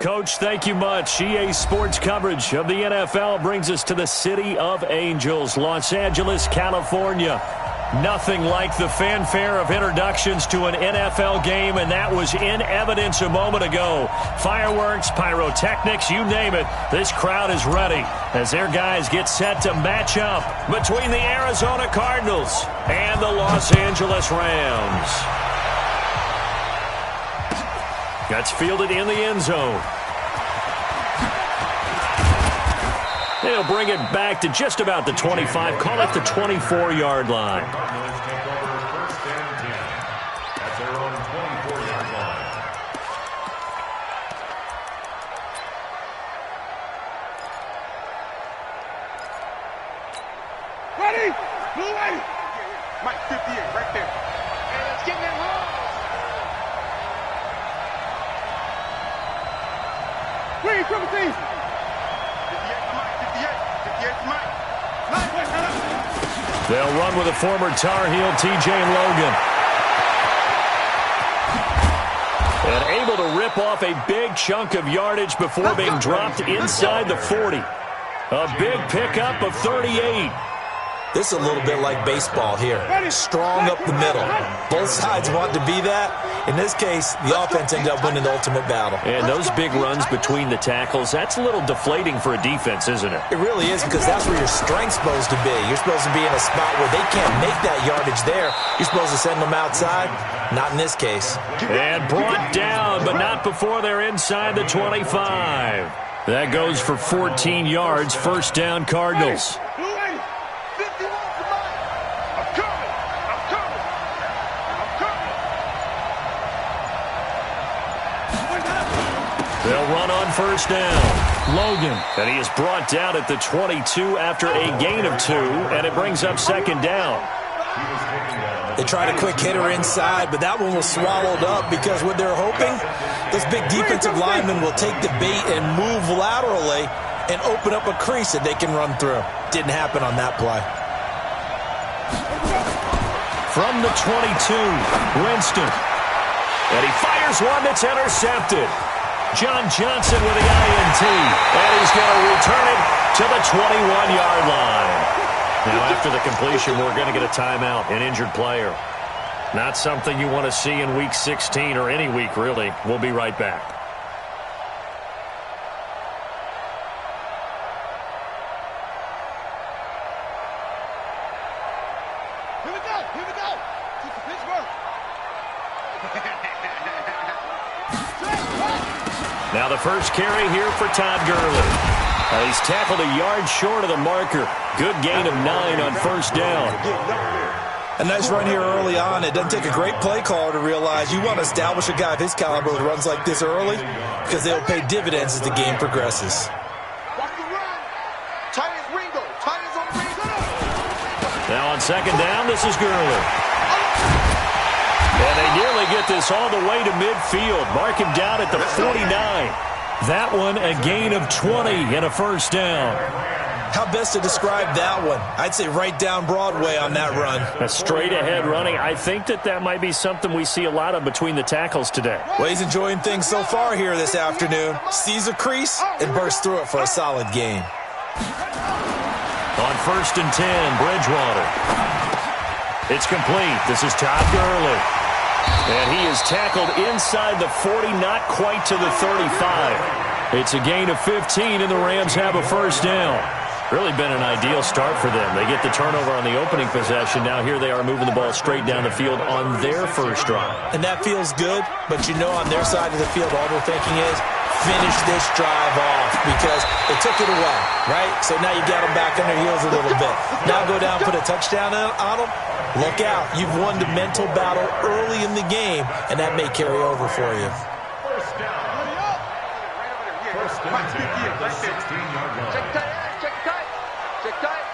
Coach, thank you much. EA Sports coverage of the NFL brings us to the City of Angels, Los Angeles, California. Nothing like the fanfare of introductions to an NFL game, and that was in evidence a moment ago. Fireworks, pyrotechnics, you name it. This crowd is ready as their guys get set to match up between the Arizona Cardinals and the Los Angeles Rams. That's fielded in the end zone. They'll bring it back to just about the 25. Call it the 24-yard line. That's their own 24-yard line. Ready? Blue ready. Mike 58 right there. And let's get that home. Read, triple team. 58 to Mike, 58 to Mike. They'll run with a former Tar Heel, TJ Logan. And able to rip off a big chunk of yardage before being dropped inside the 40. A big pickup of 38. This is a little bit like baseball here. Strong up the middle. Both sides want to be that. In this case, the offense ended up winning the ultimate battle. And those big runs between the tackles, that's a little deflating for a defense, isn't it? It really is, because that's where your strength's supposed to be. You're supposed to be in a spot where they can't make that yardage there. You're supposed to send them outside. Not in this case. And brought down, but not before they're inside the 25. That goes for 14 yards. First down, Cardinals. They'll run on first down. Logan. And he is brought down at the 22 after a gain of 2, and it brings up second down. They tried a quick hitter inside, but that one was swallowed up because what they're hoping, those big defensive linemen will take the bait and move laterally and open up a crease that they can run through. Didn't happen on that play. From the 22, Winston. And he fires one that's intercepted. John Johnson with the INT, and he's going to return it to the 21-yard line. Now, after the completion, we're going to get a timeout, an injured player. Not something you want to see in Week 16 or any week, really. We'll be right back. Here we go. Here we go. Keep the Pittsburgh. Now the first carry here for Todd Gurley. He's tackled a yard short of the marker. Good gain of 9 on first down. A nice run here early on. It doesn't take a great play caller to realize you want to establish a guy of his caliber that runs like this early, because they'll pay dividends as the game progresses. Now on second down, this is Gurley. And they nearly get this all the way to midfield. Mark him down at the 49. That one a gain of 20 and a first down. How best to describe that one? I'd say right down Broadway on that run. A straight ahead running. I think that might be something we see a lot of between the tackles today. Well, he's enjoying things so far here this afternoon. Sees a crease and bursts through it for a solid gain. On first and 10, Bridgewater. It's complete. This is Todd Gurley. And he is tackled inside the 40, not quite to the 35. It's a gain of 15, and the Rams have a first down. Really been an ideal start for them. They get the turnover on the opening possession. Now here they are moving the ball straight down the field on their first drive. And that feels good, but you know on their side of the field all they're thinking is finish this drive off because they took it away, right? So now you got them back on their heels a little bit. Now go down, put a touchdown on them. Look out. You've won the mental battle early in the game, and that may carry over for you. First down. First down at the 16-yard line. Check tight. Check tight.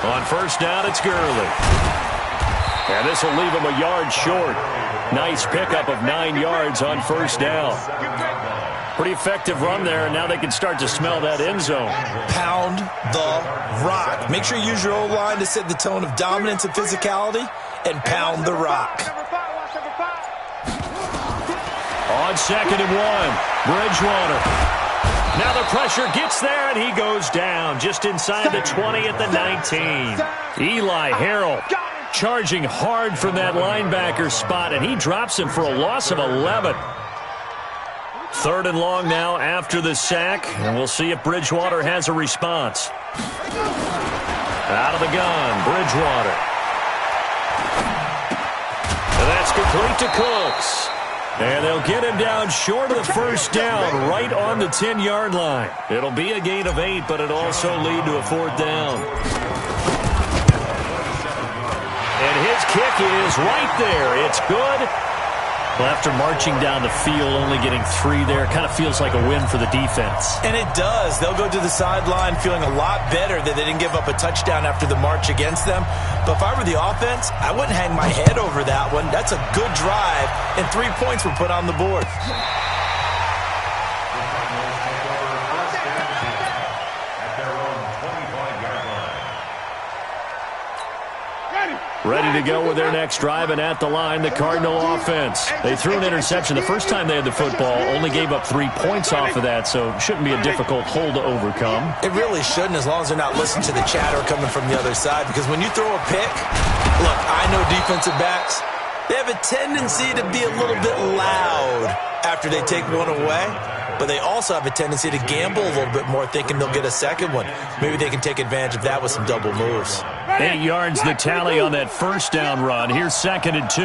On first down, it's Gurley. And this will leave him a yard short. Nice pickup of 9 yards on first down. Pretty effective run there, and now they can start to smell that end zone. Pound the rock. Make sure you use your O-line to set the tone of dominance and physicality, and pound the rock. On 2nd and 1, Bridgewater. Now the pressure gets there, and he goes down just inside the 20 at the 19. Eli Harrell charging hard from that linebacker spot, and he drops him for a loss of 11. 3rd and long now after the sack, and we'll see if Bridgewater has a response. Out of the gun, Bridgewater. And that's complete to Cooks. And they'll get him down short of the first down, right on the 10-yard line. It'll be a gain of 8, but it'll also lead to a 4th down. And his kick is right there. It's good. Well, after marching down the field, only getting 3 there, kind of feels like a win for the defense. And it does. They'll go to the sideline feeling a lot better that they didn't give up a touchdown after the march against them. But if I were the offense, I wouldn't hang my head over that one. That's a good drive, and 3 points were put on the board. Ready to go with their next drive, and at the line, the Cardinal offense. They threw an interception the first time they had the football, only gave up 3 points off of that, so shouldn't be a difficult hole to overcome. It really shouldn't, as long as they're not listening to the chatter coming from the other side, because when you throw a pick, look, I know defensive backs, they have a tendency to be a little bit loud after they take one away, but they also have a tendency to gamble a little bit more, thinking they'll get a second one. Maybe they can take advantage of that with some double moves. 8 yards the tally on that first down run. Here's 2nd and 2.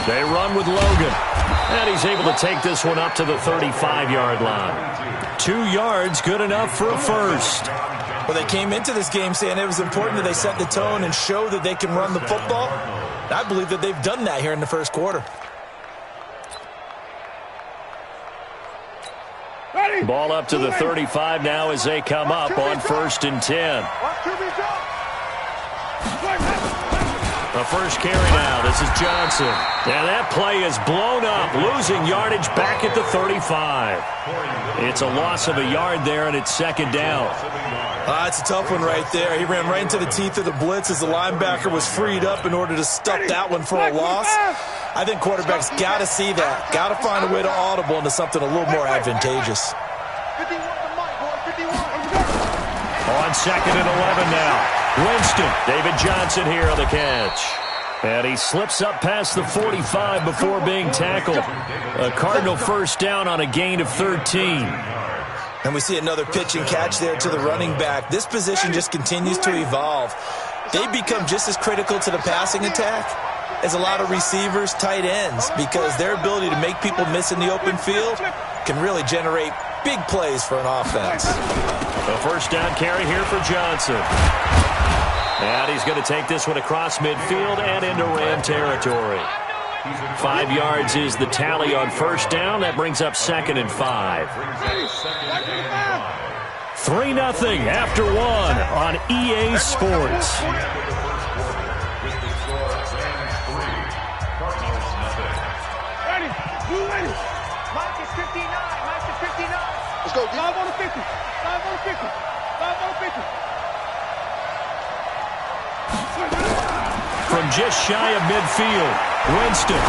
They run with Logan, and he's able to take this one up to the 35-yard line. 2 yards, good enough for a first. Well, they came into this game saying it was important that they set the tone and show that they can run the football. I believe that they've done that here in the first quarter. Ball up to the 35 now as they come up on 1st and 10. A first carry now. This is Johnson. And that play is blown up, losing yardage back at the 35. It's a loss of a yard there, and it's 2nd down. It's a tough one right there. He ran right into the teeth of the blitz as the linebacker was freed up in order to stuff that one for a loss. I think quarterbacks got to see that. Got to find a way to audible into something a little more advantageous. On 2nd and 11 now. Winston, David Johnson here on the catch. And he slips up past the 45 before being tackled. A Cardinal first down on a gain of 13. And we see another pitch and catch there to the running back. This position just continues to evolve. They become just as critical to the passing attack as a lot of receivers, tight ends, because their ability to make people miss in the open field can really generate big plays for an offense. A first down carry here for Johnson. And he's going to take this one across midfield and into Ram territory. 5 yards is the tally on first down. That brings up 2nd and 5. 3-0 after 1 on EA Sports. Mike is 59. Mike is 59. Let's go. 5 on the 50. 5 on the 50. 5 on the 50. From just shy of midfield, Winston.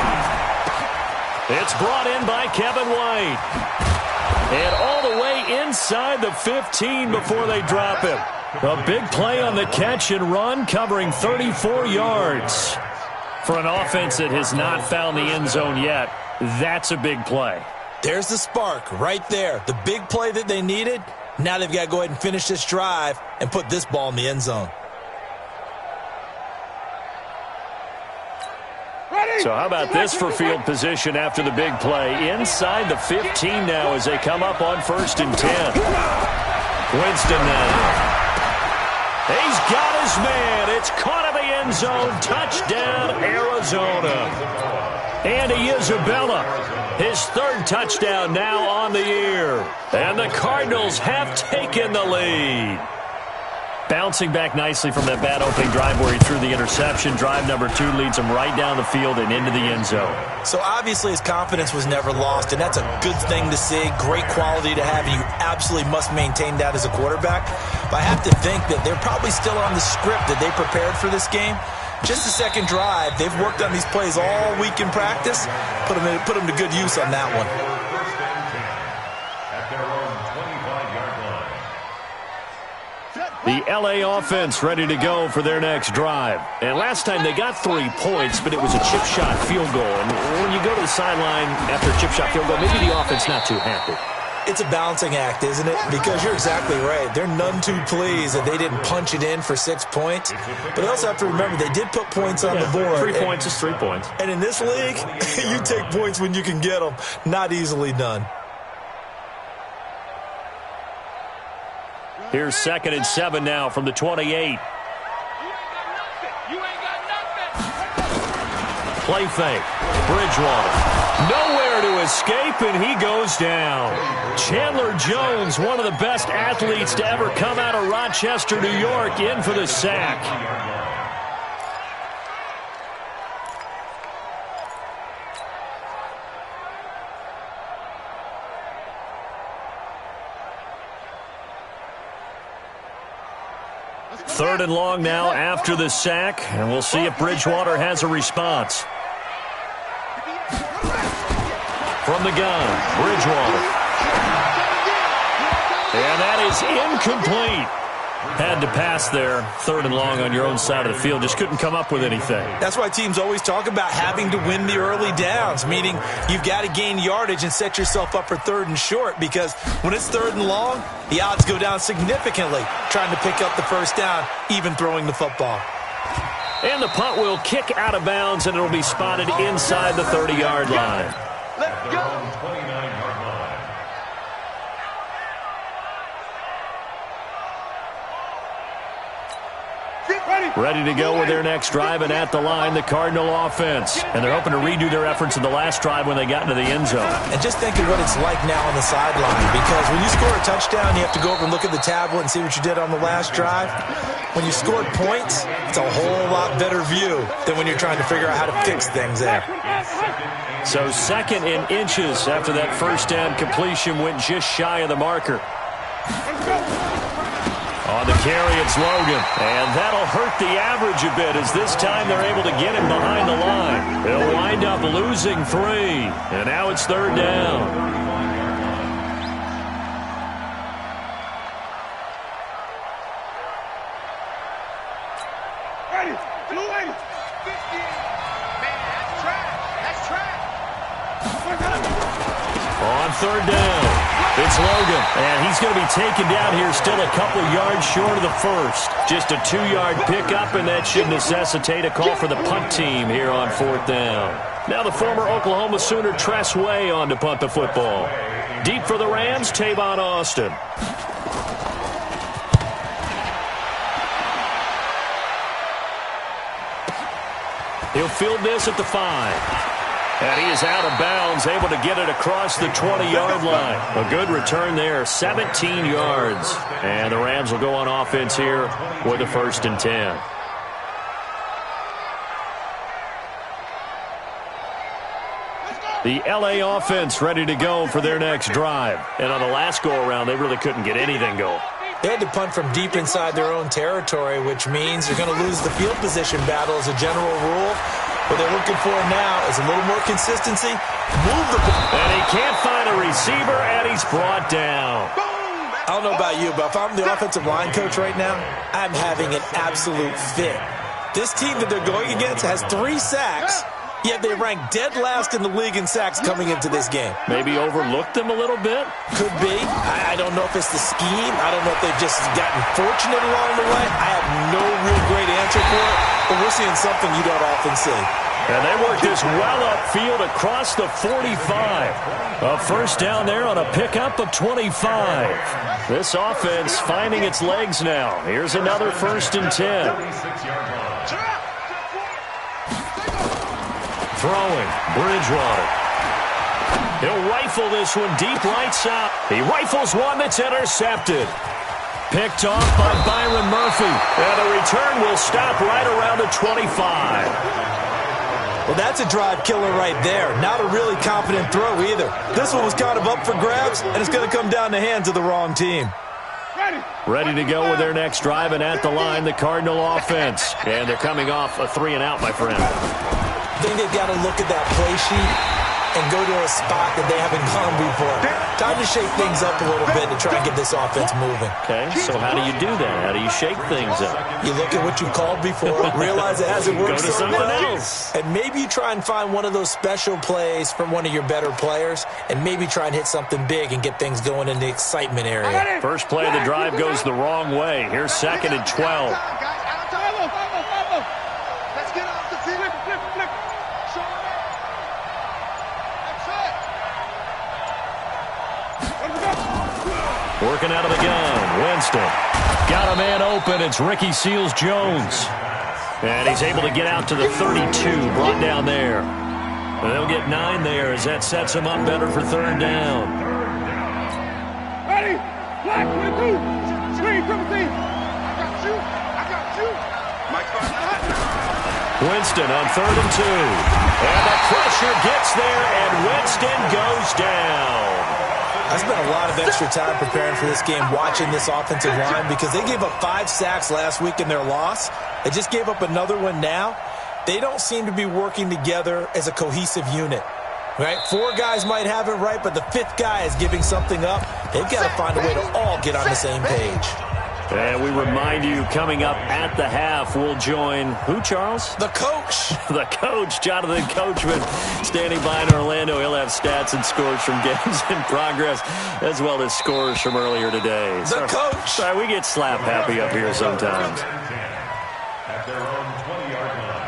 It's brought in by Kevin White. And all the way inside the 15 before they drop him. A big play on the catch and run, covering 34 yards. For an offense that has not found the end zone yet, that's a big play. There's the spark right there. The big play that they needed. Now they've got to go ahead and finish this drive and put this ball in the end zone. So how about this for field position after the big play? Inside the 15 now as they come up on 1st and 10. Winston now. He's got his man. It's caught in the end zone. Touchdown, Arizona. Andy Isabella, his 3rd touchdown now on the year. And the Cardinals have taken the lead. Bouncing back nicely from that bad opening drive where he threw the interception. Drive number 2 leads him right down the field and into the end zone. So obviously his confidence was never lost, and that's a good thing to see. Great quality to have, and you absolutely must maintain that as a quarterback. But I have to think that they're probably still on the script that they prepared for this game. just the second drive. They've worked on these plays all week in practice. Put them to good use on that one. First and 10 at their own 25-yard line. The LA offense ready to go for their next drive. And last time they got 3 points, but it was a chip shot field goal. And when you go to the sideline after a chip shot field goal, maybe the offense not too happy. It's a balancing act, isn't it? Because you're exactly right. They're none too pleased that they didn't punch it in for 6 points. But they also have to remember they did put points on the board. 3 points is 3 points. And in this league, you take points when you can get them. Not easily done. Here's 2nd and 7 now from the 28. Play fake. Bridgewater. Nowhere to escape, and he goes down. Chandler Jones, one of the best athletes to ever come out of Rochester, New York, in for the sack. Third and long now after the sack, and we'll see if Bridgewater has a response. From the gun, Bridgewater. And that is incomplete. Had to pass there, 3rd and long on your own side of the field. Just couldn't come up with anything. That's why teams always talk about having to win the early downs, meaning you've got to gain yardage and set yourself up for 3rd and short, because when it's 3rd and long, the odds go down significantly trying to pick up the first down, even throwing the football. And the punt will kick out of bounds, and it'll be spotted inside the 30-yard line. Let's go. 29-yard line. Ready to go with their next drive, and at the line, the Cardinal offense. And they're hoping to redo their efforts in the last drive when they got into the end zone. And just think of what it's like now on the sideline, because when you score a touchdown, you have to go over and look at the tablet and see what you did on the last drive. When you scored points, it's a whole lot better view than when you're trying to figure out how to fix things there. So 2nd and inches after that first down completion went just shy of the marker. On the carry, it's Logan. And that'll hurt the average a bit, as this time they're able to get him behind the line. He'll wind up losing 3. And now it's 3rd down. On 3rd down, it's Logan, and he's going to be taken down here still a couple yards short of the first. Just a 2-yard pickup, and that should necessitate a call for the punt team here on 4th down. Now the former Oklahoma Sooner Tress Way on to punt the football. Deep for the Rams, Tavon Austin. He'll field this at the 5. And he is out of bounds, able to get it across the 20-yard line. A good return there, 17 yards. And the Rams will go on offense here with a 1st and 10. The LA offense ready to go for their next drive. And on the last go-around, they really couldn't get anything going. They had to punt from deep inside their own territory, which means they're going to lose the field position battle as a general rule. What they're looking for now is a little more consistency. Move the ball. And he can't find a receiver, and he's brought down. I don't know about you, but if I'm the offensive line coach right now, I'm having an absolute fit. This team that they're going against has 3 sacks, yet they rank dead last in the league in sacks coming into this game. Maybe overlooked them a little bit? Could be. I don't know if it's the scheme. I don't know if they've just gotten fortunate along the way. I have no real great answer for it, but we're seeing something you don't often see. And they work this well upfield across the 45. A first down there on a pickup of 25. This offense finding its legs now. Here's another 1st and 10. Throwing, Bridgewater. He'll rifle this one deep right side. He rifles one that's intercepted. Picked off by Byron Murphy. And the return will stop right around the 25. Well, that's a drive killer right there. Not a really confident throw either. This one was kind of up for grabs, and it's going to come down the hands of the wrong team. Ready to go with their next drive, and at the line, the Cardinal offense. And they're coming off a 3-and-out, my friend. I think they've got to look at that play sheet and go to a spot that they haven't gone before. Time to shake things up a little bit to try and get this offense moving. Okay, so how do you do that? How do you shake things up? You look at what you called before, realize it hasn't worked Go to so something well, else. and maybe you try and find one of those special plays from one of your better players, and maybe try and hit something big and get things going in the excitement area. First play of the drive goes the wrong way. Here's 2nd and 12. Let's get off the field. Flip. Working out of the gun, Winston. Got a man open, it's Ricky Seals-Jones. And he's able to get out to the 32, brought down there. And they'll get 9 there as that sets him up better for 3rd down. Ready? Black, 22. Screen, triple team. I got you. Mike, Winston on 3rd and 2. And the pressure gets there, and Winston goes down. I spent a lot of extra time preparing for this game, watching this offensive line, because they gave up 5 sacks last week in their loss. They just gave up another one now. They don't seem to be working together as a cohesive unit. Right? 4 guys might have it right, but the 5th guy is giving something up. They've got to find a way to all get on the same page. And we remind you, coming up at the half, we'll join who, Charles? The coach. The coach, Jonathan Coachman, standing by in Orlando. He'll have stats and scores from games in progress, as well as scores from earlier today. The coach. Sorry, we get slap happy up here sometimes. At their own 20-yard line.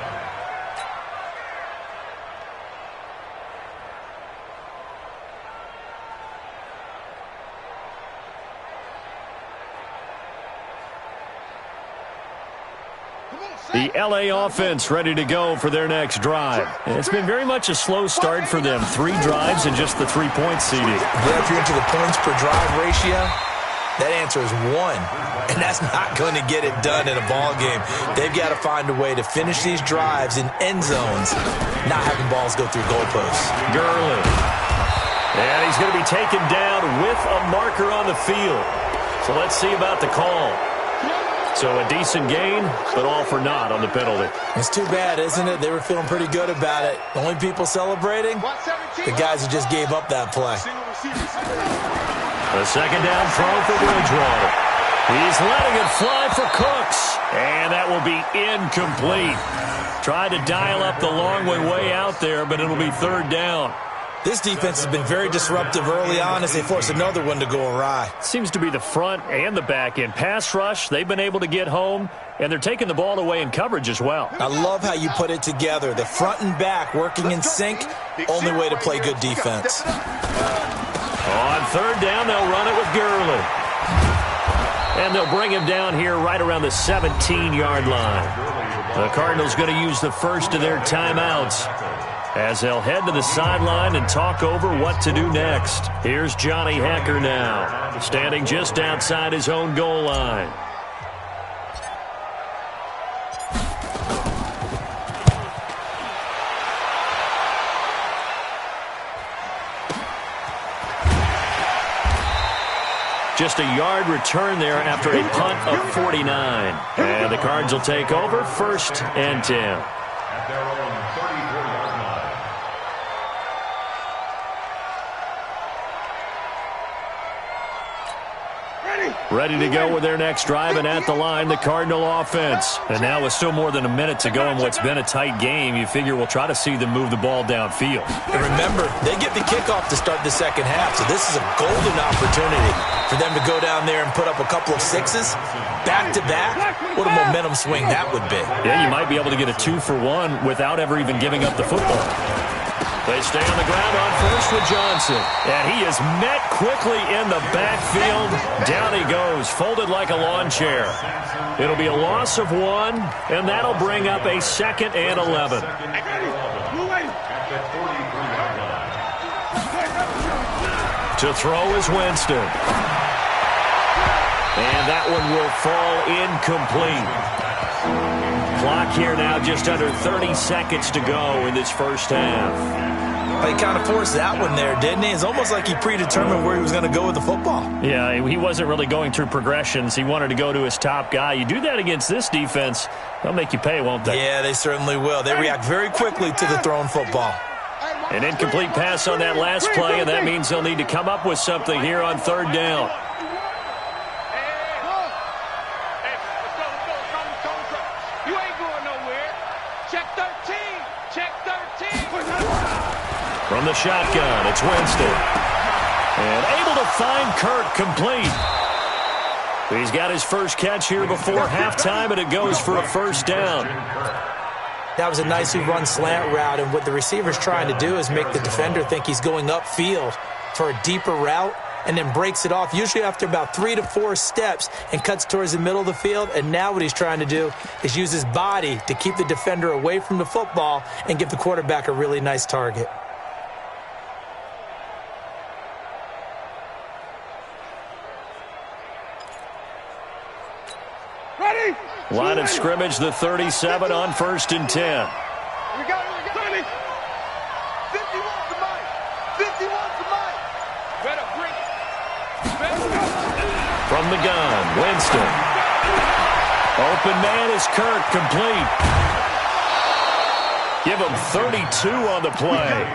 The L.A. offense ready to go for their next drive. It's been very much a slow start for them. 3 drives and just the 3-point seeding. Yeah, if you're into the points per drive ratio, that answer is 1. And that's not going to get it done in a ball game. They've got to find a way to finish these drives in end zones, not having balls go through goalposts. Gurley. And he's going to be taken down with a marker on the field. So let's see about the call. So a decent gain, but all for naught on the penalty. It's too bad, isn't it? They were feeling pretty good about it. The only people celebrating, the guys who just gave up that play. The 2nd down throw for Bridgewater. He's letting it fly for Cooks. And that will be incomplete. Tried to dial up the long way out there, but it'll be 3rd down. This defense has been very disruptive early on as they force another one to go awry. Seems to be the front and the back end. Pass rush, they've been able to get home, and they're taking the ball away in coverage as well. I love how you put it together. The front and back working in sync, only way to play good defense. On 3rd down, they'll run it with Gurley. And they'll bring him down here right around the 17-yard line. The Cardinals going to use the first of their timeouts as they'll head to the sideline and talk over what to do next. Here's Johnny Hekker now, standing just outside his own goal line. Just a yard return there after a punt of 49. And the Cards will take over 1st and 10. At their own 34-yard line. Ready to go with their next drive, and at the line, the Cardinal offense. And now with still more than a minute to go in what's been a tight game, you figure we'll try to see them move the ball downfield. And remember, they get the kickoff to start the 2nd half, so this is a golden opportunity for them to go down there and put up a couple of 6s back-to-back. What a momentum swing that would be. Yeah, you might be able to get a 2-for-1 without ever even giving up the football. They stay on the ground on first with Johnson. And he is met quickly in the backfield. Down he goes, folded like a lawn chair. It'll be a loss of 1, and that'll bring up a 2nd and 11. To throw is Winston. And that one will fall incomplete. Clock here now just under 30 seconds to go in this first half. He kind of forced that one there, didn't he? It's almost like he predetermined where he was going to go with the football. Yeah, he wasn't really going through progressions. He wanted to go to his top guy. You do that against this defense, they'll make you pay, won't they? Yeah, they certainly will. They react very quickly to the thrown football. An incomplete pass on that last play, and that means they'll need to come up with something here on third down. You ain't going nowhere. Check 13. Check 13. From the shotgun, it's Winston. And able to find Kirk complete. He's got his first catch here before halftime, and it goes for a first down. That was a nicely run slant route, and what the receiver's trying to do is make the defender think he's going upfield for a deeper route, and then breaks it off, usually after about 3 to 4 steps, and cuts towards the middle of the field. And now what he's trying to do is use his body to keep the defender away from the football and give the quarterback a really nice target. Ready? Line of scrimmage, the 37 on 1st and 10. We got it. 20. 51's the mic. 51's the mic. Better bring it. From the gun, Winston. Open man is Kirk, complete. Give him 32 on the play.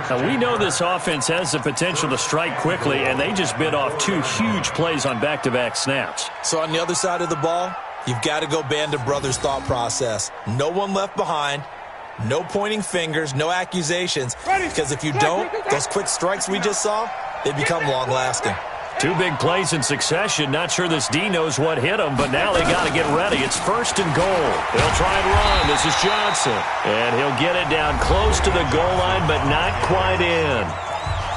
Now, we know this offense has the potential to strike quickly, and they just bit off 2 huge plays on back-to-back snaps. So on the other side of the ball, you've got to go band of brothers thought process. No one left behind, no pointing fingers, no accusations, because if you don't, those quick strikes we just saw, they become long-lasting. 2 big plays in succession. Not sure this D knows what hit him, but now they got to get ready. It's 1st and goal. They'll try and run. This is Johnson. And he'll get it down close to the goal line, but not quite in.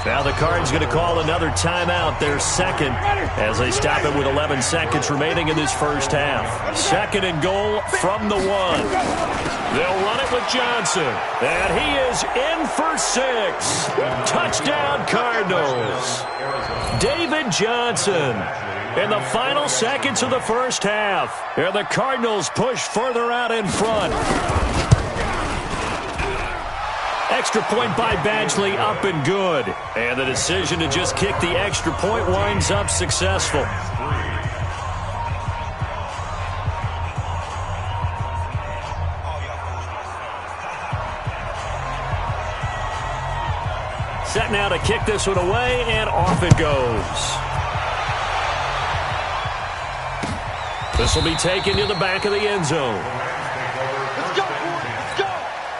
Now the Cards going to call another timeout, their second, as they stop it with 11 seconds remaining in this first half. 2nd and goal from the 1. They'll run it with Johnson, and he is in for 6. Touchdown, Cardinals. David Johnson in the final seconds of the first half. And the Cardinals push further out in front. Extra point by Badgley, up and good. And the decision to just kick the extra point winds up successful. Set now to kick this one away, and off it goes. This will be taken to the back of the end zone. Let's go, boys. Let's go.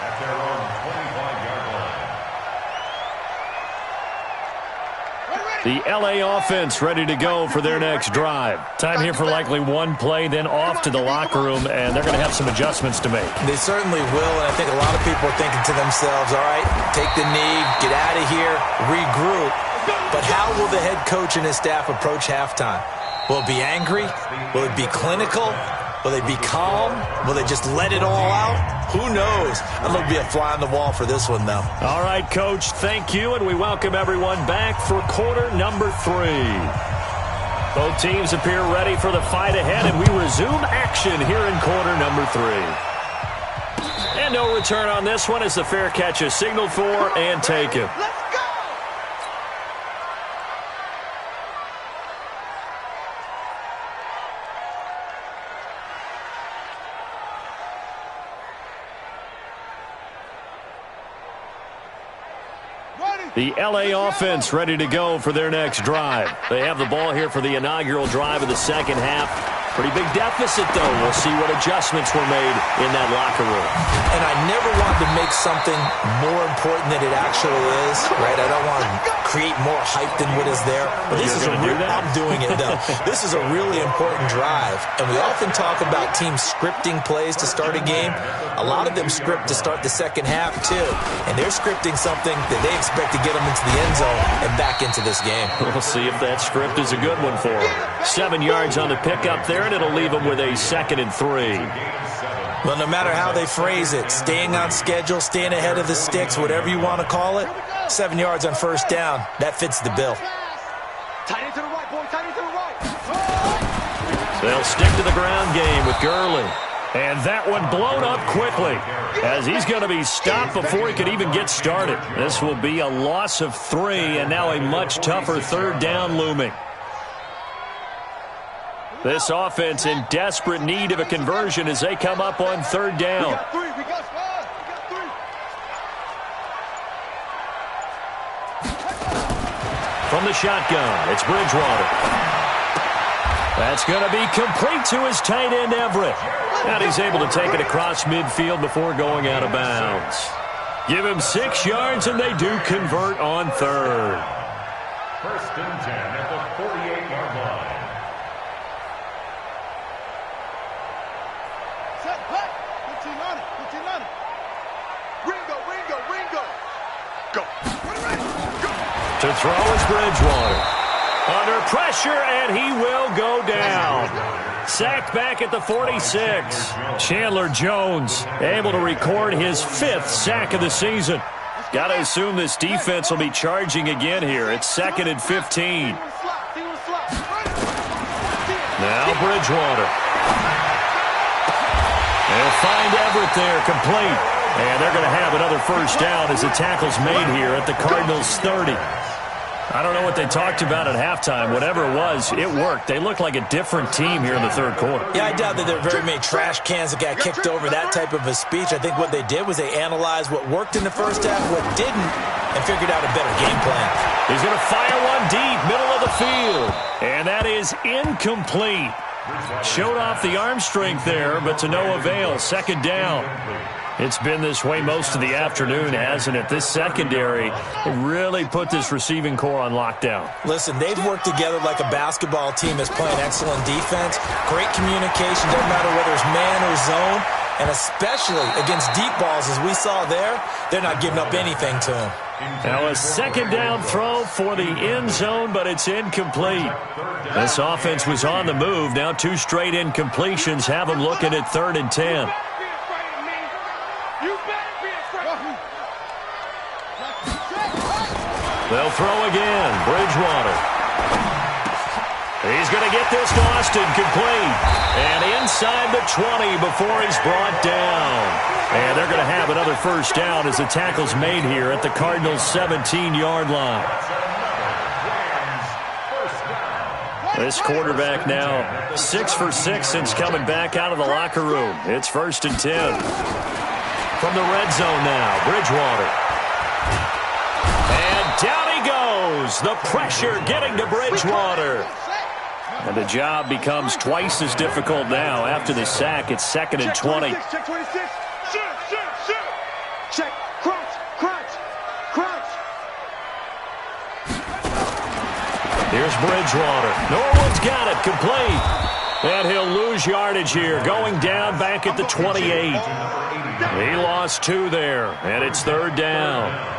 At their own 25-yard line. The LA offense ready to go for their next drive. Time here for likely one play, then off to the locker room, and they're going to have some adjustments to make. They certainly will, and I think a lot of people are thinking to themselves, all right, take the knee, get out of here, regroup. But how will the head coach and his staff approach halftime? Will it be angry? Will it be clinical? Will they be calm? Will they just let it all out? Who knows? I'd love to be a fly on the wall for this one, though. All right, Coach, thank you, and we welcome everyone back for quarter number 3. Both teams appear ready for the fight ahead, and we resume action here in quarter number 3. And no return on this one as the fair catch is signaled for and taken. Let's go. The LA offense ready to go for their next drive. They have the ball here for the inaugural drive of the second half. Pretty big deficit, though. We'll see what adjustments were made in that locker room. And I never want to make something more important than it actually is, right? I don't want to create more hype than what is there. But this is I'm doing it, though. This is a really important drive. And we often talk about teams scripting plays to start a game. A lot of them script to start the second half, too. And they're scripting something that they expect to get them into the end zone and back into this game. We'll see if that script is a good one for them. 7 yards on the pickup there, and it'll leave them with a 2nd and 3. Well, no matter how they phrase it, staying on schedule, staying ahead of the sticks, whatever you want to call it, 7 yards on first down, that fits the bill. Tight end to the right, boy. Tight end to the right. They'll stick to the ground game with Gurley. And that one blown up quickly as he's going to be stopped before he could even get started. This will be a loss of 3, and now a much tougher third down looming. This offense in desperate need of a conversion as they come up on third down. From the shotgun, it's Bridgewater. That's going to be complete to his tight end, Everett. And he's able to take it across midfield before going out of bounds. Give him 6 yards, and they do convert on third. 1st and 10 at the 48-yard line. Set, play. 15 on it. 15 on it. Ringo. Go. To throw is Bridgewater. Under pressure, and he will go down. Sacked back at the 46. Chandler Jones able to record his 5th sack of the season. Got to assume this defense will be charging again here. It's 2nd and 15. Now Bridgewater. They'll find Everett there, complete. And they're going to have another first down as the tackle's made here at the Cardinals' 30. I don't know what they talked about at halftime. Whatever it was, it worked. They look like a different team here in the third quarter. Yeah, I doubt that there are very many trash cans that got kicked over, that type of a speech. I think what they did was they analyzed what worked in the first half, what didn't, and figured out a better game plan. He's going to fire one deep, middle of the field. And that is incomplete. Showed off the arm strength there, but to no avail. 2nd down. It's been this way most of the afternoon, hasn't it? This secondary really put this receiving core on lockdown. Listen, they've worked together like a basketball team that's playing excellent defense. Great communication, doesn't matter whether it's man or zone. And especially against deep balls, as we saw there, they're not giving up anything to him. Now a 2nd down throw for the end zone, but it's incomplete. This offense was on the move. Now 2 straight incompletions have them looking at 3rd and 10. They'll throw again. Bridgewater. He's going to get this to Austin, complete. And inside the 20 before he's brought down. And they're going to have another first down as the tackle's made here at the Cardinals' 17-yard line. This quarterback now 6 for 6 since coming back out of the locker room. It's 1st and 10. From the red zone now, Bridgewater. And down he goes. The pressure getting to Bridgewater. And the job becomes twice as difficult now. After the sack, it's 2nd and 20. Check 26. Shoot. Check. Crunch. Here's Bridgewater. Norwood's got it, complete. And he'll lose yardage here, going down back at the 28. He lost 2 there, and it's 3rd down.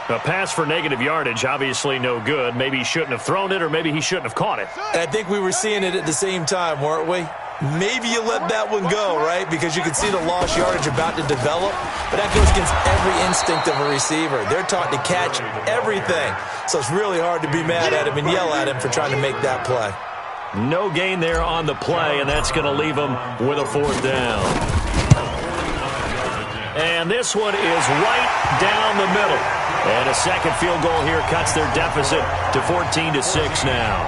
A pass for negative yardage, obviously no good. Maybe he shouldn't have thrown it, or maybe he shouldn't have caught it. I think we were seeing it at the same time, weren't we? Maybe you let that one go, right? Because you can see the lost yardage about to develop. But that goes against every instinct of a receiver. They're taught to catch everything. So it's really hard to be mad at him and yell at him for trying to make that play. No gain there on the play, and that's going to leave him with a 4th down. And this one is right down the middle. And a second field goal here cuts their deficit to 14-6 now.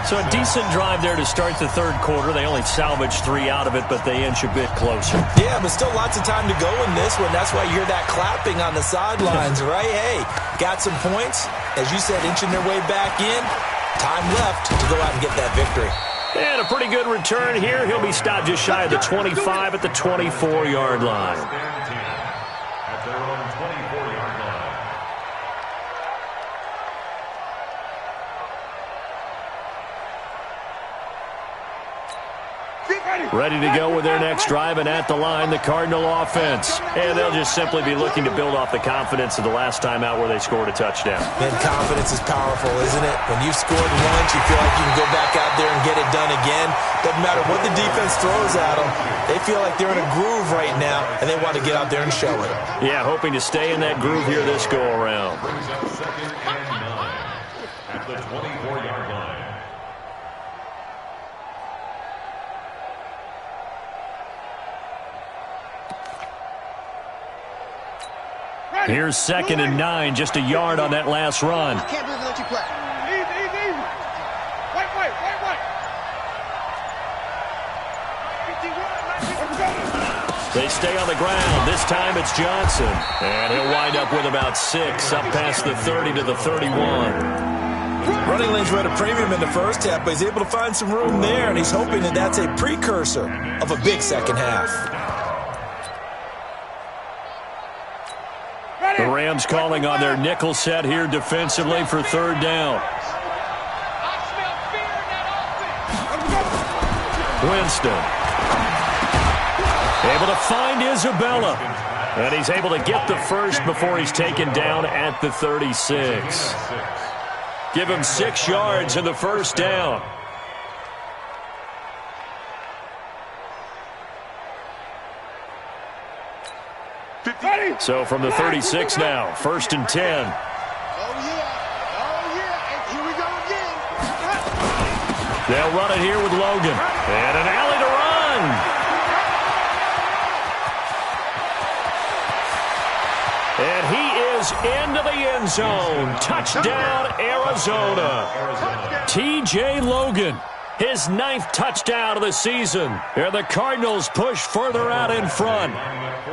So a decent drive there to start the third quarter. They only salvaged 3 out of it, but they inch a bit closer. Yeah, but still lots of time to go in this one. That's why you hear that clapping on the sidelines, right? Hey, got some points. As you said, inching their way back in. Time left to go out and get that victory. And a pretty good return here. He'll be stopped just shy of the 25 at the 24-yard line. At their own 24-yard line. Ready to go with their next drive, and at the line, the Cardinal offense. And they'll just simply be looking to build off the confidence of the last time out where they scored a touchdown. Man, confidence is powerful, isn't it? When you've scored once, you feel like you can go back out there and get it done again. Doesn't matter what the defense throws at them. They feel like they're in a groove right now, and they want to get out there and show it. Yeah, hoping to stay in that groove here this go-around. Brings up 2nd and 9 at the 24-yard line. Here's 2nd and 9, just a yard on that last run. I can't believe they let you play. Easy. Wait. They stay on the ground. This time it's Johnson. And he'll wind up with about 6, up past the 30 to the 31. Running lanes were at a premium in the first half, but he's able to find some room there, and he's hoping that that's a precursor of a big second half. The Rams calling on their nickel set here defensively for 3rd down. Winston. Able to find Isabella. And he's able to get the first before he's taken down at the 36. Give him 6 yards in the first down. So from the 36 now, 1st and 10. Oh, yeah. And here we go again. They'll run it here with Logan. And an alley to run. And he is into the end zone. Touchdown, Arizona. T.J. Logan, his 9th touchdown of the season. And the Cardinals push further out in front.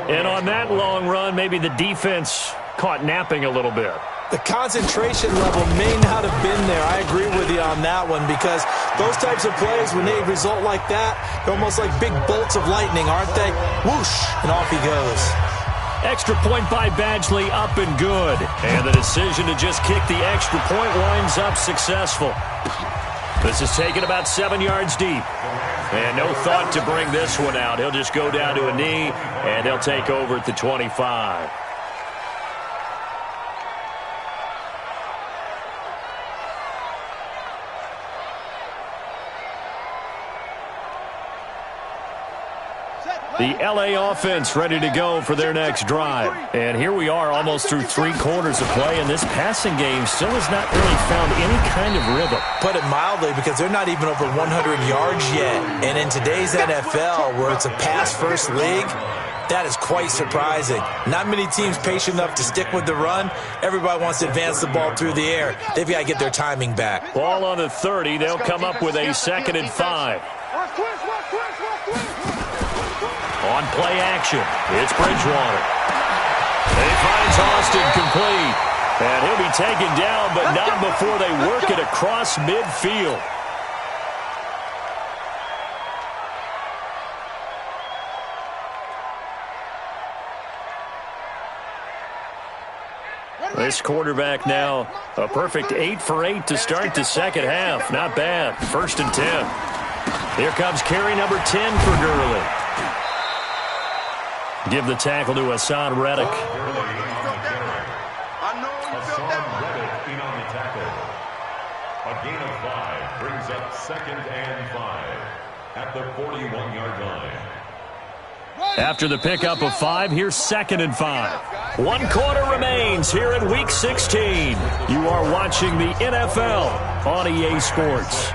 And on that long run, maybe the defense caught napping a little bit. The concentration level may not have been there. I agree with you on that one, because those types of plays, when they result like that, they're almost like big bolts of lightning, aren't they? Whoosh, and off he goes. Extra point by Badgley, up and good. And the decision to just kick the extra point winds up successful. This is taken about 7 yards deep. And no thought to bring this one out. He'll just go down to a knee, and he'll take over at the 25. The L.A. offense ready to go for their next drive. And here we are almost through 3 quarters of play, and this passing game still has not really found any kind of rhythm. Put it mildly, because they're not even over 100 yards yet. And in today's NFL, where it's a pass-first league, that is quite surprising. Not many teams patient enough to stick with the run. Everybody wants to advance the ball through the air. They've got to get their timing back. Ball on the 30. They'll come up with a 2nd and 5. On play action, it's Bridgewater. And he finds Austin complete. And he'll be taken down, but not before they work it across midfield. This quarterback now, a perfect 8 for 8 to start the second half. Not bad. 1st and 10. Here comes carry number 10 for Gurley. Give the tackle to Hassan Reddick. Hassan Reddick in on the tackle. A gain of 5 brings up 2nd and 5 at the 41-yard line. After the pickup of 5, here's 2nd and 5. 1 quarter remains here in Week 16. You are watching the NFL on EA Sports.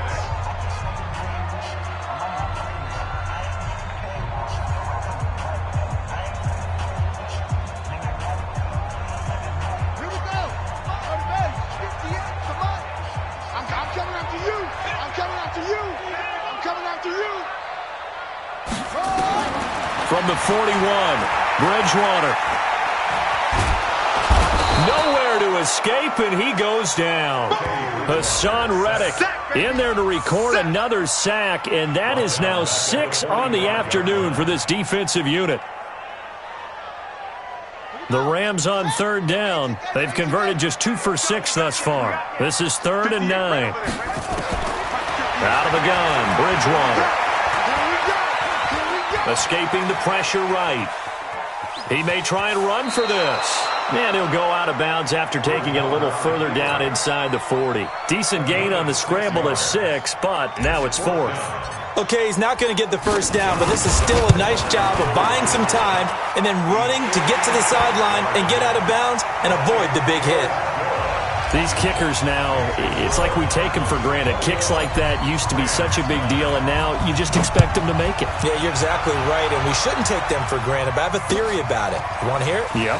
From the 41, Bridgewater. Nowhere to escape, and he goes down. Hassan Reddick in there to record another sack, and that is now 6 on the afternoon for this defensive unit. The Rams on 3rd down. They've converted just 2 for 6 thus far. This is 3rd and 9. Out of the gun, Bridgewater. Escaping the pressure right. He may try and run for this. And he'll go out of bounds after taking it a little further down inside the 40. Decent gain on the scramble of 6, but now it's 4th. Okay, he's not going to get the first down, but this is still a nice job of buying some time and then running to get to the sideline and get out of bounds and avoid the big hit. These kickers now, it's like we take them for granted. Kicks like that used to be such a big deal, and now you just expect them to make it. Yeah, you're exactly right, and we shouldn't take them for granted, but I have a theory about it. You want to hear it? Yep.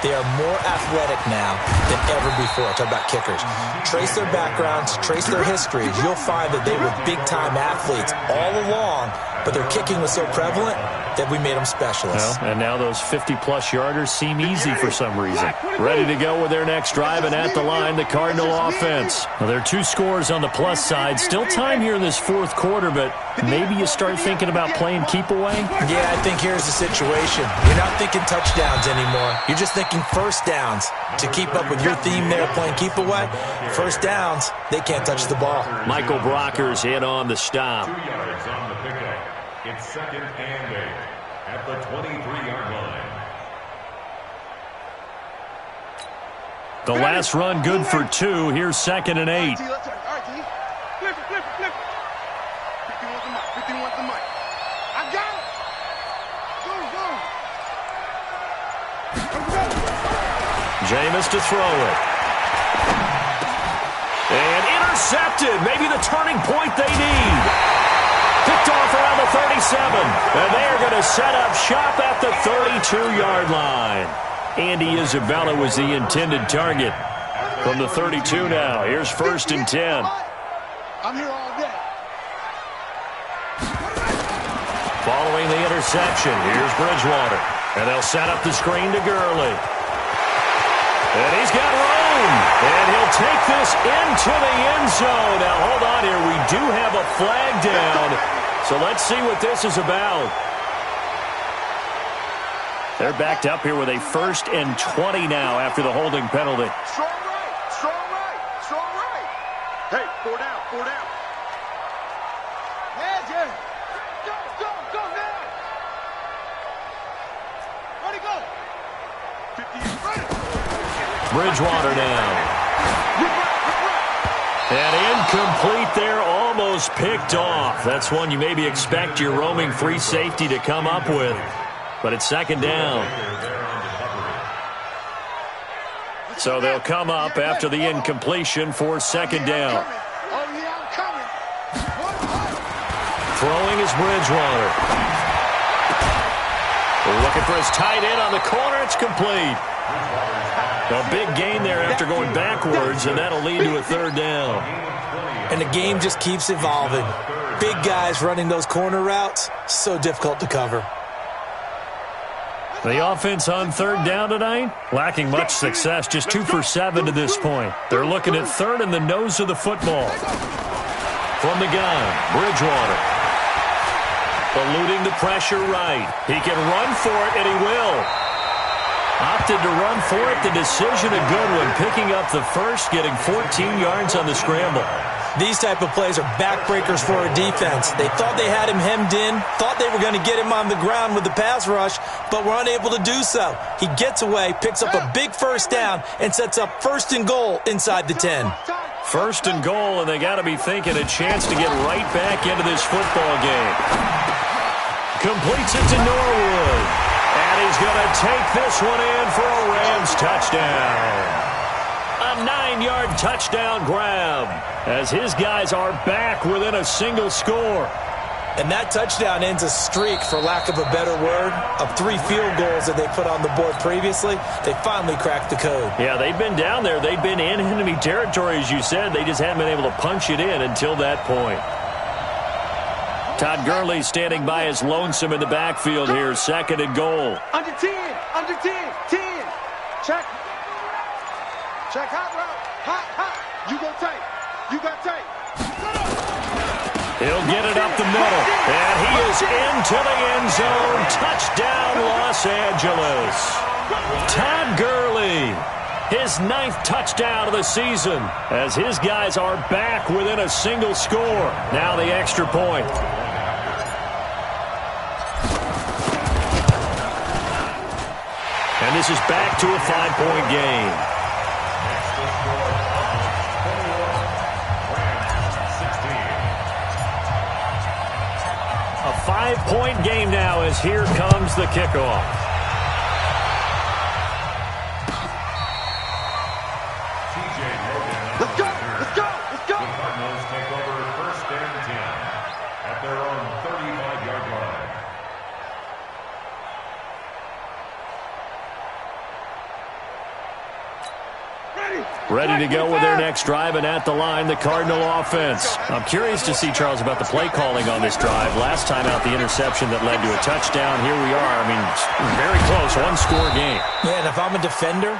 They are more athletic now than ever before. Talk about kickers. Trace their backgrounds, trace their histories. You'll find that they were big-time athletes all along, but their kicking was so prevalent that we made them specialists. Well, and now those 50-plus yarders seem easy for some reason. Ready to go with their next drive, and at the line, the Cardinal offense. Well, there are 2 scores on the plus side. Still time here in this fourth quarter, but maybe you start thinking about playing keep away? Yeah, I think here's the situation. You're not thinking touchdowns anymore. You're just thinking first downs. To keep up with your theme there, playing keep away, first downs, they can't touch the ball. Michael Brockers in on the stop. 2 yards on the pickup. It's 2nd and 8 at the 23-yard line. The last run good for 2. Here's 2nd and 8. All right, T. Flip it. 51's the mic. 51's the mic. I got it. Go. Jameis to throw it. And intercepted. Maybe the turning point they need. Picked off around the 37. And they are going to set up shop at the 32-yard line. Andy Isabella was the intended target. From the 32 now. Here's 1st and 10. I'm here all day. Following the interception, here's Bridgewater. And they'll set up the screen to Gurley. And he's got room. And he'll take this into the end zone. Now, hold on here. We do have a flag down. So let's see what this is about. They're backed up here with a 1st and 20 now after the holding penalty. Strong right. Hey, 4 down. Head, yeah. Go now. Ready, go. 50, ready. Bridgewater now. And incomplete there, almost picked off. That's one you maybe expect your roaming free safety to come up with. But it's 2nd down. So they'll come up after the incompletion for 2nd down. Throwing is Bridgewater. Looking for his tight end on the corner. It's complete. A big gain there after going backwards, and that'll lead to a 3rd down. And the game just keeps evolving. Big guys running those corner routes, so difficult to cover. The offense on 3rd down tonight, lacking much success, just 2 for 7 to this point. They're looking at 3rd in the nose of the football. From the gun, Bridgewater. Eluding the pressure right. He can run for it, and he will. Opted to run for it. The decision a good one. Picking up the 1st, getting 14 yards on the scramble. These type of plays are backbreakers for a defense. They thought they had him hemmed in, thought they were going to get him on the ground with the pass rush, but were unable to do so. He gets away, picks up a big 1st down, and sets up 1st and goal inside the 10. 1st and goal, and they got to be thinking a chance to get right back into this football game. Completes it to Norwood. And he's going to take this one in for a Rams touchdown. A 9-yard touchdown grab as his guys are back within a single score. And that touchdown ends a streak, for lack of a better word, of 3 field goals that they put on the board previously. They finally cracked the code. Yeah, they've been down there. They've been in enemy territory, as you said. They just haven't been able to punch it in until that point. Todd Gurley standing by his lonesome in the backfield here. 2nd and goal. Under 10. 10. Check hot route. Hot. You go tight. You got tight. He'll get it up the middle. And he is into the end zone. Touchdown, Los Angeles. Todd Gurley, his 9th touchdown of the season, as his guys are back within a single score. Now the extra point. And this is back to a 5-point game. A 5-point game now as here comes the kickoff. Let's go. The Cardinals take over 1st and 10 at their own 35-yard line. Ready to go with their next drive, and at the line, the Cardinal offense. I'm curious to see, Charles, about the play calling on this drive. Last time out, the interception that led to a touchdown. Here we are. I mean, very close, one-score game. Yeah, and if I'm a defender,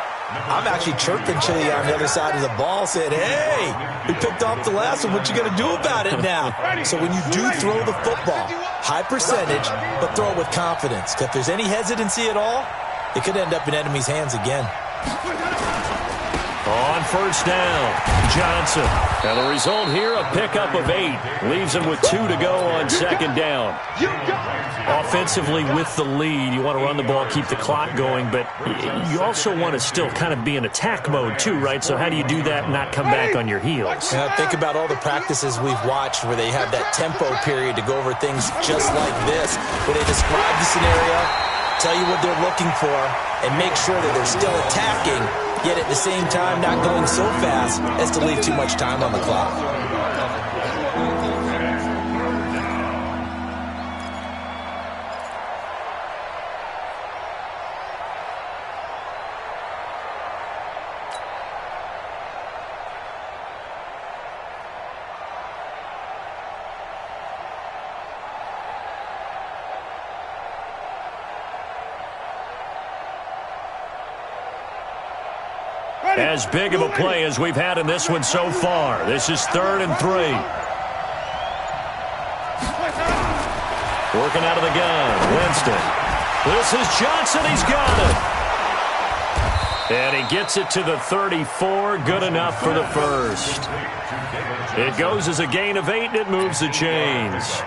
I'm actually chirping Chili on the other side of the ball, saying, hey, we picked off the last one. What you going to do about it now? So when you do throw the football, high percentage, but throw it with confidence. Because if there's any hesitancy at all, it could end up in enemy's hands again. On first down, Johnson. And the result here, a pickup of 8. Leaves him with 2 to go on second down. Offensively with the lead, you want to run the ball, keep the clock going, but you also want to still kind of be in attack mode too, right? So how do you do that and not come back on your heels? Think about all the practices we've watched where they have that tempo period to go over things just like this, where they describe the scenario, tell you what they're looking for, and make sure that they're still attacking, yet at the same time not going so fast as to leave too much time on the clock. As big of a play as we've had in this one so far. This is 3rd and 3. Working out of the gun, Winston. This is Johnson. He's got it. And he gets it to the 34. Good enough for the first. It goes as a gain of 8, and it moves the chains.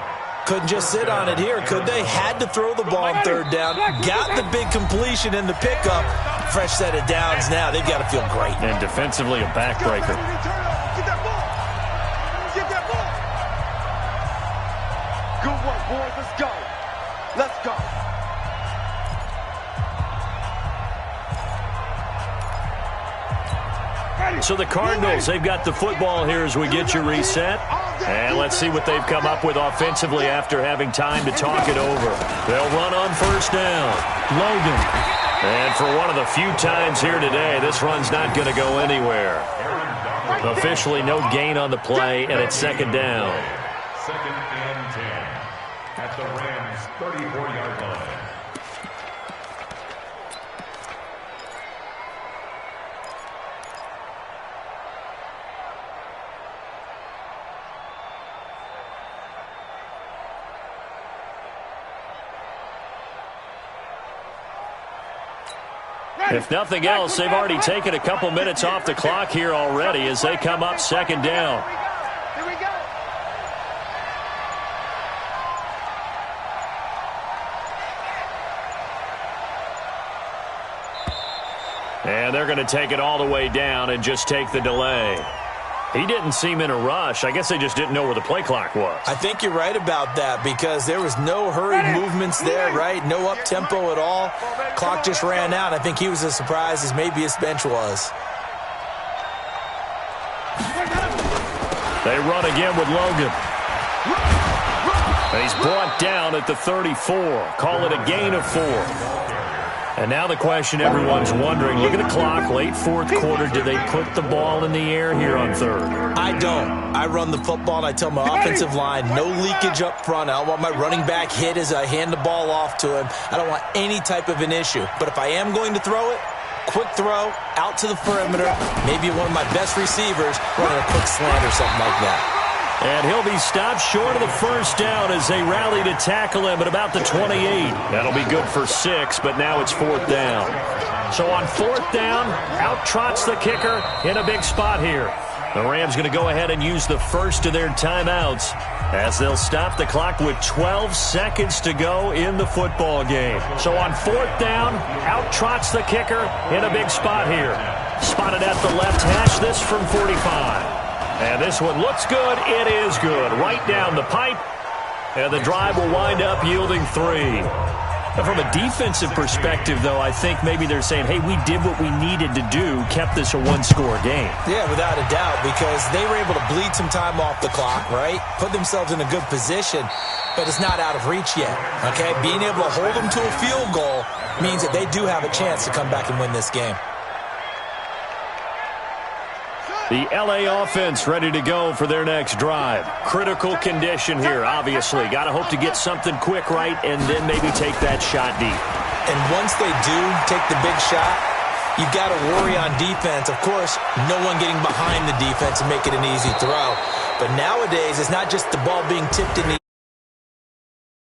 Couldn't just sit on it here, could they? Had to throw the ball on 3rd down. Got the big completion in the pickup. Fresh set of downs now. They've got to feel great. And defensively, a backbreaker. Good work, boys. Let's go. Let's go. So the Cardinals, they've got the football here as we get you reset. And let's see what they've come up with offensively after having time to talk it over. They'll run on first down. Logan. And for one of the few times here today, this run's not going to go anywhere. Officially no gain on the play, and it's 2nd down. 2nd and 10 at the Rams' 34-yard line. If nothing else, they've already taken a couple minutes off the clock here already as they come up 2nd down. Here we go. And they're going to take it all the way down and just take the delay. He didn't seem in a rush. I guess they just didn't know where the play clock was. I think you're right about that because there was no hurried movements there, right? No up-tempo at all. Clock just ran out. I think he was as surprised as maybe his bench was. They run again with Logan. And he's brought down at the 34. Call it a gain of 4. And now the question everyone's wondering, look at the clock, late 4th quarter. Do they put the ball in the air here on 3rd? I don't. I run the football, and I tell my offensive line, no leakage up front. I don't want my running back hit as I hand the ball off to him. I don't want any type of an issue. But if I am going to throw it, quick throw, out to the perimeter, maybe one of my best receivers running a quick slant or something like that. And he'll be stopped short of the first down as they rally to tackle him at about the 28. That'll be good for 6, but now it's 4th down. So on 4th down, out trots the kicker in a big spot here. The Rams going to go ahead and use the first of their timeouts as they'll stop the clock with 12 seconds to go in the football game. So on 4th down, out trots the kicker in a big spot here. Spotted at the left hash, this from 45. And this one looks good. It is good. Right down the pipe. And the drive will wind up yielding 3. From a defensive perspective, though, I think maybe they're saying, hey, we did what we needed to do, kept this a one-score game. Yeah, without a doubt, because they were able to bleed some time off the clock, right? Put themselves in a good position, but it's not out of reach yet, okay? Being able to hold them to a field goal means that they do have a chance to come back and win this game. The LA offense ready to go for their next drive. Critical condition here, obviously. Got to hope to get something quick right and then maybe take that shot deep. And once they do take the big shot, you've got to worry on defense. Of course, no one getting behind the defense and make it an easy throw. But nowadays, it's not just the ball being tipped in the